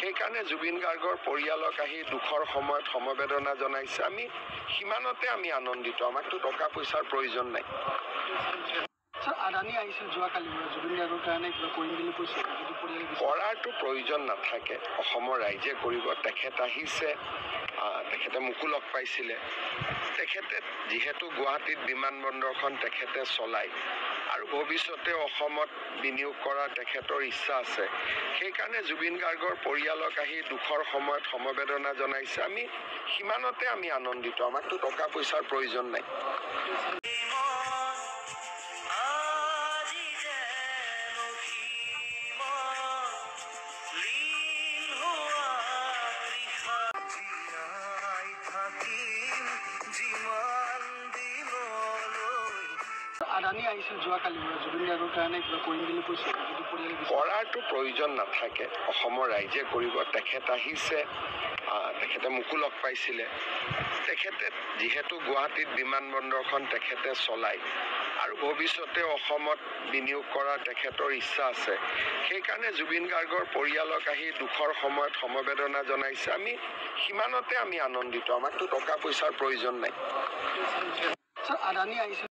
সেইকাৰণে জুবিন গাৰ্গৰ পৰিয়ালক আহি দুখৰ সময়ত সমবেদনা জনাইছে। আমি সিমানতে আমি আনন্দিত, আমাকতো টকা পইচাৰ প্ৰয়োজন নাই। আদানী আহিছিল যোৱাকালি জুবিন গাৰ্গৰ কাৰণে কিবা কৰিম বুলি কৈছে, কৰাৰতো প্ৰয়োজন নাথাকে, অসমৰ ৰাইজে কৰিব। তেখেত আহিছে, তেখেতে মোকো লগ পাইছিলে। তেখেতে যিহেতু গুৱাহাটীত বিমানবন্দৰখন তেখেতে চলায় আৰু ভৱিষ্যতে অসমত বিনিয়োগ কৰাৰ তেখেতৰ ইচ্ছা আছে। সেইকাৰণে জুবিন গাৰ্গৰ পৰিয়ালক আহি দুখৰ সময়ত সমবেদনা জনাইছে। আমি সিমানতে আমি আনন্দিত, আমাকতো টকা পইচাৰ প্ৰয়োজন নাই। আদানী আহিছিল যোৱাকালি জুবিন গাৰ্গৰ কাৰণে কিবা কৰিম বুলি কৈছে, কৰাৰতো প্ৰয়োজন নাথাকে, অসমৰ ৰাইজে কৰিব। তেখেত আহিছে, তেখেতে মোকো লগ পাইছিলে। তেখেতে যিহেতু গুৱাহাটীত বিমানবন্দৰখন তেখেতে চলায় আৰু ভৱিষ্যতে অসমত বিনিয়োগ কৰাৰ তেখেতৰ ইচ্ছা আছে। সেইকাৰণে জুবিন গাৰ্গৰ পৰিয়ালক আহি দুখৰ সময়ত সমবেদনা জনাইছে। আমি সিমানতে আমি আনন্দিত, আমাকতো টকা পইচাৰ প্ৰয়োজন নাই। আদানী আহিছিল।